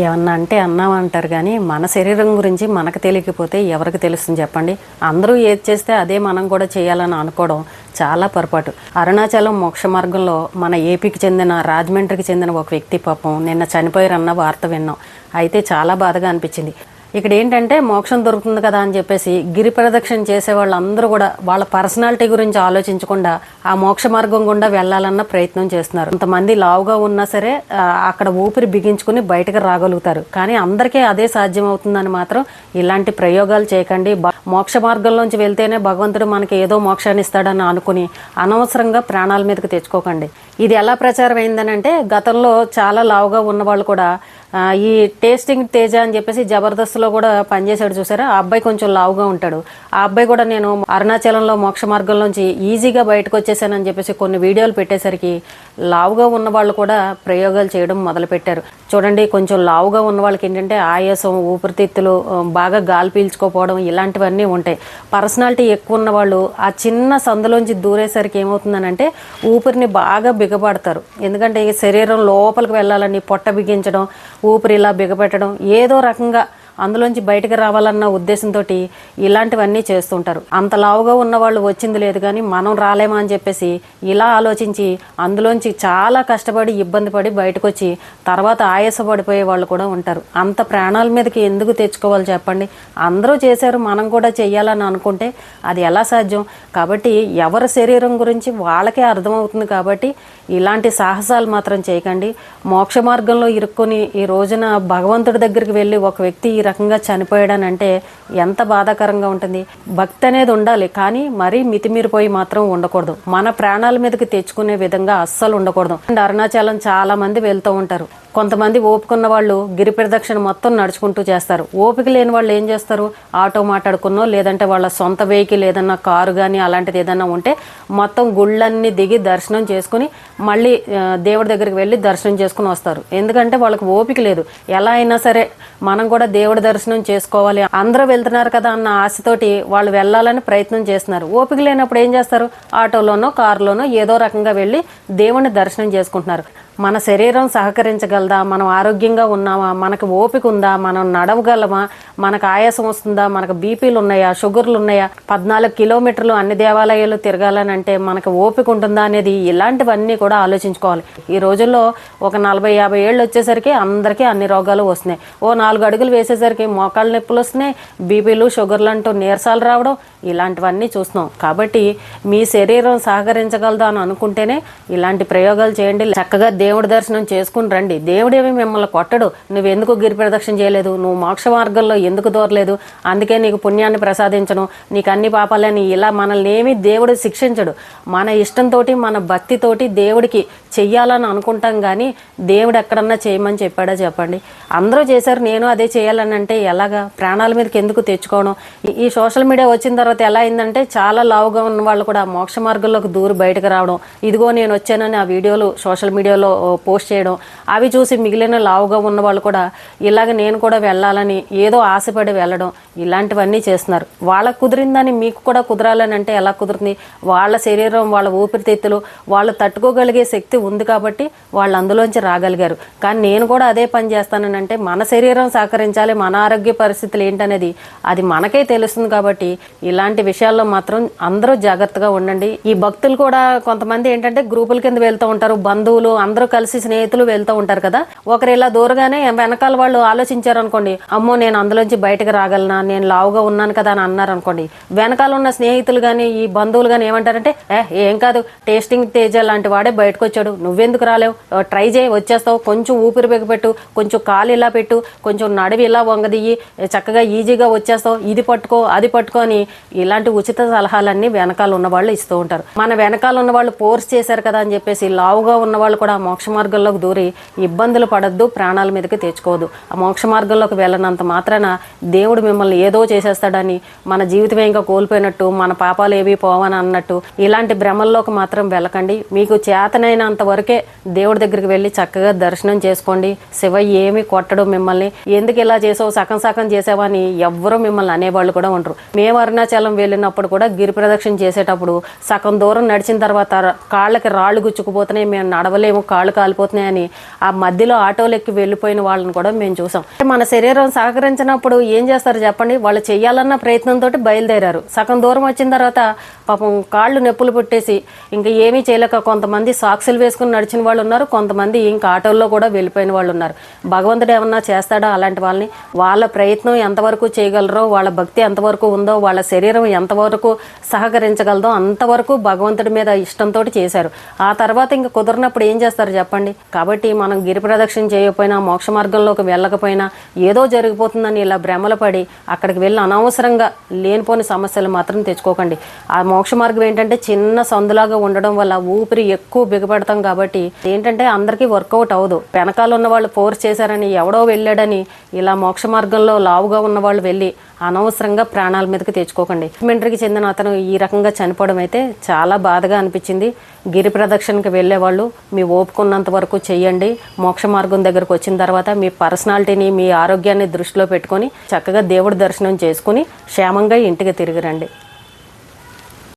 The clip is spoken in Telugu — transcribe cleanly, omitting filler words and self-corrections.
ఏమన్నా అంటే అన్నామంటారు కానీ మన శరీరం గురించి మనకు తెలియకపోతే ఎవరికి తెలుస్తుంది చెప్పండి. అందరూ ఏది చేస్తే అదే మనం కూడా చేయాలని అనుకోవడం చాలా పొరపాటు. అరుణాచలం మోక్ష మార్గంలో మన ఏపీకి చెందిన రాజమండ్రికి చెందిన ఒక వ్యక్తి పాపం నిన్న చనిపోయారన్న వార్త విన్నాం. అయితే చాలా బాధగా అనిపించింది. ఇక్కడ ఏంటంటే మోక్షం దొరుకుతుంది కదా అని చెప్పేసి గిరి ప్రదక్షిణ చేసే వాళ్ళందరూ కూడా వాళ్ళ పర్సనాలిటీ గురించి ఆలోచించకుండా ఆ మోక్ష మార్గం గుండా వెళ్ళాలన్న ప్రయత్నం చేస్తున్నారు. కొంతమంది లావుగా ఉన్నా సరే అక్కడ ఊపిరి బిగించుకుని బయటకు రాగలుగుతారు. కానీ అందరికీ అదే సాధ్యం అవుతుందని మాత్రం ఇలాంటి ప్రయోగాలు చేయకండి. మోక్ష మార్గంలోంచి వెళ్తేనే భగవంతుడు మనకి ఏదో మోక్షాన్ని ఇస్తాడని అనుకుని అనవసరంగా ప్రాణాల మీదకి తెచ్చుకోకండి. ఇది ఎలా ప్రచారం అయిందని అంటే గతంలో చాలా లావుగా ఉన్న వాళ్ళు కూడా ఈ టేస్టింగ్ తేజ అని చెప్పేసి జబర్దస్త్లో కూడా పనిచేశాడు చూసారా. ఆ అబ్బాయి కొంచెం లావుగా ఉంటాడు. ఆ అబ్బాయి కూడా నేను అరుణాచలంలో మోక్ష మార్గంలోంచి ఈజీగా బయటకు వచ్చేసానని చెప్పేసి కొన్ని వీడియోలు పెట్టేసరికి లావుగా ఉన్న వాళ్ళు కూడా ప్రయోగాలు చేయడం మొదలుపెట్టారు. చూడండి, కొంచెం లావుగా ఉన్న వాళ్ళకి ఏంటంటే ఆయాసం, ఊపిరితిత్తులు బాగా గాలి పీల్చుకోపోవడం ఇలాంటివన్నీ ఉంటాయి. పర్సనాలిటీ ఎక్కువ ఉన్న వాళ్ళు ఆ చిన్న సందులోంచి దూరేసరికి ఏమవుతుందనంటే ఊపిరిని బాగా బిగపడతారు. ఎందుకంటే శరీరం లోపలికి వెళ్ళాలని పొట్ట బిగించడం, ఊపిరి ఇలా బిగపెట్టడం, ఏదో రకంగా అందులోంచి బయటకు రావాలన్న ఉద్దేశంతో ఇలాంటివన్నీ చేస్తుంటారు. అంత లావుగా ఉన్న వాళ్ళు వచ్చింది లేదు కానీ మనం రాలేమా అని చెప్పేసి ఇలా ఆలోచించి అందులోంచి చాలా కష్టపడి ఇబ్బంది పడి బయటకు వచ్చి తర్వాత ఆయాసపడిపోయే వాళ్ళు కూడా ఉంటారు. అంత ప్రాణాల మీదకి ఎందుకు తెచ్చుకోవాలి చెప్పండి. అందరూ చేశారు, మనం కూడా చెయ్యాలని అనుకుంటే అది ఎలా సాధ్యం? కాబట్టి ఎవరి శరీరం గురించి వాళ్ళకే అర్థమవుతుంది. కాబట్టి ఇలాంటి సాహసాలు మాత్రం చేయకండి. మోక్ష మార్గంలో ఇరుక్కొని ఈ రోజున భగవంతుడి దగ్గరికి వెళ్ళి ఒక వ్యక్తి ఈ రకంగా చనిపోయాడనంటే ఎంత బాధాకరంగా ఉంటుంది. భక్తి అనేది ఉండాలి, కానీ మరీ మితిమీరిపోయి మాత్రం ఉండకూడదు. మన ప్రాణాల మీదకి తెచ్చుకునే విధంగా అస్సలు ఉండకూడదు. అండ్ అరుణాచలం చాలా మంది వెళ్తూ ఉంటారు. కొంతమంది ఓపికన్న వాళ్ళు గిరి ప్రదక్షిణ మొత్తం నడుచుకుంటూ చేస్తారు. ఓపిక లేని వాళ్ళు ఏం చేస్తారు, ఆటో మాట్లాడుకున్నో లేదంటే వాళ్ళ సొంత వెహికల్ ఏదన్నా కారు కానీ అలాంటిది ఏదన్నా ఉంటే మొత్తం గుళ్ళన్నీ దిగి దర్శనం చేసుకుని మళ్ళీ దేవుడి దగ్గరికి వెళ్ళి దర్శనం చేసుకుని వస్తారు. ఎందుకంటే వాళ్ళకి ఓపిక లేదు. ఎలా అయినా సరే మనం కూడా దేవుడి దర్శనం చేసుకోవాలి, అందరూ వెళ్తున్నారు కదా అన్న ఆశతోటి వాళ్ళు వెళ్ళాలని ప్రయత్నం చేస్తున్నారు. ఓపిక లేనప్పుడు ఏం చేస్తారు, ఆటోలోనో కారులోనో ఏదో రకంగా వెళ్ళి దేవుడిని దర్శనం చేసుకుంటున్నారు. మన శరీరం సహకరించగలదా, మనం ఆరోగ్యంగా ఉన్నామా, మనకు ఓపిక ఉందా, మనం నడవగలమా, మనకు ఆయాసం వస్తుందా, మనకు బీపీలు ఉన్నాయా, షుగర్లు ఉన్నాయా, 14 కిలోమీటర్లు అన్ని దేవాలయాలు తిరగాలని అంటే మనకు ఓపిక ఉంటుందా అనేది ఇలాంటివన్నీ కూడా ఆలోచించుకోవాలి. ఈ రోజుల్లో ఒక 40-50 ఏళ్ళు వచ్చేసరికి అందరికీ అన్ని రోగాలు వస్తున్నాయి. ఓ 4 అడుగులు వేసేసరికి మోకాళ్ళ నొప్పులు వస్తున్నాయి, బీపీలు షుగర్లు అంటూ నీరసాలు రావడం ఇలాంటివన్నీ చూస్తున్నాం. కాబట్టి మీ శరీరం సహకరించగలదా అని అనుకుంటేనే ఇలాంటి ప్రయోగాలు చేయండి. చక్కగా దేవుడి దర్శనం చేసుకుని రండి. దేవుడేమి మిమ్మల్ని కొట్టడు. నువ్వెందుకు గిరి ప్రదక్షిణ చేయలేదు, నువ్వు మోక్ష మార్గంలో ఎందుకు దూరలేదు, అందుకే నీకు పుణ్యాన్ని ప్రసాదించను, నీకు అన్ని పాపాలని ఇలా మనల్ని ఏమీ దేవుడు శిక్షించడు. మన ఇష్టంతో మన భక్తితోటి దేవుడికి చెయ్యాలని అనుకుంటాం. కానీ దేవుడు ఎక్కడన్నా చేయమని చెప్పాడా చెప్పండి? అందరూ చేశారు, నేను అదే చేయాలని అంటే ఎలాగా? ప్రాణాల మీదకి ఎందుకు తెచ్చుకోవడం? ఈ సోషల్ మీడియా వచ్చిన తర్వాత ఎలా అయిందంటే చాలా లావుగా ఉన్న వాళ్ళు కూడా మోక్ష మార్గంలోకి దూరి బయటకు రావడం, ఇదిగో నేను వచ్చానని ఆ వీడియోలు సోషల్ మీడియాలో పోస్ట్ చేయడం, అవి చూసి మిగిలిన లావుగా ఉన్న వాళ్ళు కూడా ఇలాగ నేను కూడా వెళ్ళాలని ఏదో ఆశపడి వెళ్ళడం ఇలాంటివన్నీ చేస్తున్నారు. వాళ్ళకు కుదిరిందని మీకు కూడా కుదరాలని అంటే ఎలా కుదురుతుంది? వాళ్ళ శరీరం, వాళ్ళ ఊపిరితిత్తులు వాళ్ళు తట్టుకోగలిగే శక్తి ఉంది కాబట్టి వాళ్ళు అందులోంచి రాగలిగారు. కానీ నేను కూడా అదే పని చేస్తానంటే మన శరీరం సహకరించాలి, మన ఆరోగ్య పరిస్థితులు ఏంటనేది అది మనకే తెలుస్తుంది. కాబట్టి ఇలాంటి విషయాల్లో మాత్రం అందరూ జాగ్రత్తగా ఉండండి. ఈ భక్తులు కూడా కొంతమంది ఏంటంటే గ్రూపుల కింద వెళ్తూ ఉంటారు, బంధువులు అందరూ కలిసి స్నేహితులు వెళ్తూ ఉంటారు కదా. ఒకరు ఇలా దూరగానే వెనకాల వాళ్ళు ఆలోచించారు అనుకోండి, అమ్మో నేను అందులోంచి బయటకు రాగలనా, నేను లావుగా ఉన్నాను కదా అని అన్నారు అనుకోండి, వెనకాల ఉన్న స్నేహితులు కానీ ఈ బంధువులు కానీ ఏమంటారంటే ఏం కాదు, టేస్టింగ్ తేజ లాంటి వాడే బయటకు వచ్చాడు, నువ్వెందుకు రాలేవు, ట్రై చేయి వచ్చేస్తావు, కొంచెం ఊపిరి బిగపెట్టు, కొంచెం కాలు ఇలా పెట్టు, కొంచెం నడివి ఇలా వంగదియ్యి, చక్కగా ఈజీగా వచ్చేస్తావు, ఇది పట్టుకో అది పట్టుకో అని ఇలాంటి ఉచిత సలహాలన్నీ వెనకాల ఉన్న వాళ్ళు ఇస్తూ ఉంటారు. మన వెనకాల ఉన్న వాళ్ళు ఫోర్స్ చేశారు కదా అని చెప్పేసి లావుగా ఉన్న వాళ్ళు కూడా మోక్ష మార్గంలోకి దూరి ఇబ్బందులు పడద్దు, ప్రాణాల మీదకి తెచ్చుకోవద్దు. ఆ మోక్ష మార్గంలోకి వెళ్ళనంత మాత్రాన దేవుడు మిమ్మల్ని మనల్ని ఏదో చేసేస్తాడని, మన జీవితం ఇంకా కోల్పోయినట్టు, మన పాపాలు ఏవి పోవని అన్నట్టు ఇలాంటి భ్రమల్లోకి మాత్రం వెళ్ళకండి. మీకు చేతనైనంత వరకే దేవుడి దగ్గరికి వెళ్ళి చక్కగా దర్శనం చేసుకోండి. శివయ్య ఏమి కొట్టడు మిమ్మల్ని. ఎందుకు ఇలా చేసావు, సగం సగం చేసావని ఎవ్వరూ మిమ్మల్ని అనేవాళ్ళు కూడా ఉండరు. మేము అరుణాచలం వెళ్ళినప్పుడు కూడా గిరి ప్రదక్షిణ చేసేటప్పుడు సగం దూరం నడిచిన తర్వాత కాళ్ళకి రాళ్ళు గుచ్చుకుపోతున్నాయి, మేము నడవలేము, కాళ్ళు కాలిపోతున్నాయని ఆ మధ్యలో ఆటోలు ఎక్కి వెళ్ళిపోయిన వాళ్ళని కూడా మేము చూసాం. మన శరీరం సహకరించినప్పుడు ఏం చేస్తారు చెప్పండి, వాళ్ళు చెయ్యాలన్న ప్రయత్నంతో బయలుదేరారు. సగం దూరం వచ్చిన తర్వాత పాపం కాళ్ళు నొప్పులు పుట్టేసి ఇంకా ఏమీ చేయలేక కొంతమంది సాక్సులు వేసుకుని నడిచిన వాళ్ళు ఉన్నారు, కొంతమంది ఇంకా ఆటోల్లో కూడా వెళ్ళిపోయిన వాళ్ళు ఉన్నారు. భగవంతుడు ఏమన్నా చేస్తాడా అలాంటి వాళ్ళని? వాళ్ళ ప్రయత్నం ఎంతవరకు చేయగలరో, వాళ్ళ భక్తి ఎంతవరకు ఉందో, వాళ్ళ శరీరం ఎంతవరకు సహకరించగలదో అంతవరకు భగవంతుడి మీద ఇష్టంతో చేశారు. ఆ తర్వాత ఇంకా కుదరినప్పుడు ఏం చేస్తారు చెప్పండి. కాబట్టి మనం గిరి ప్రదక్షిణ చేయకపోయినా, మోక్ష మార్గంలోకి వెళ్ళకపోయినా ఏదో జరిగిపోతుందని ఇలా భ్రమలు పడి అక్కడికి వెళ్ళి అనవసరంగా లేనిపోని సమస్యలు మాత్రం తెచ్చుకోకండి. ఆ మోక్ష మార్గం ఏంటంటే చిన్న సందులాగా ఉండడం వల్ల ఊపిరి ఎక్కువ బిగపడతాం కాబట్టి ఏంటంటే అందరికీ వర్కౌట్ అవ్వదు. వెనకాల ఉన్న వాళ్ళు ఫోర్స్ చేశారని, ఎవడో వెళ్ళాడని ఇలా మోక్ష మార్గంలో లావుగా ఉన్న వాళ్ళు వెళ్ళి అనవసరంగా ప్రాణాల మీదకి తెచ్చుకోకండి. మిలిటరీకి చెందిన అతను ఈ రకంగా చనిపోవడం అయితే చాలా బాధగా అనిపించింది. గిరి ప్రదక్షిణకి వెళ్ళే వాళ్ళు మీ ఓపుకున్నంత వరకు చెయ్యండి. మోక్ష మార్గం దగ్గరకు వచ్చిన తర్వాత మీ పర్సనాలిటీని, మీ ఆరోగ్యాన్ని దృష్టిలో పెట్టుకొని చక్కగా దేవుడి దర్శనం చేసుకుని క్షేమంగా ఇంటికి తిరిగి రండి.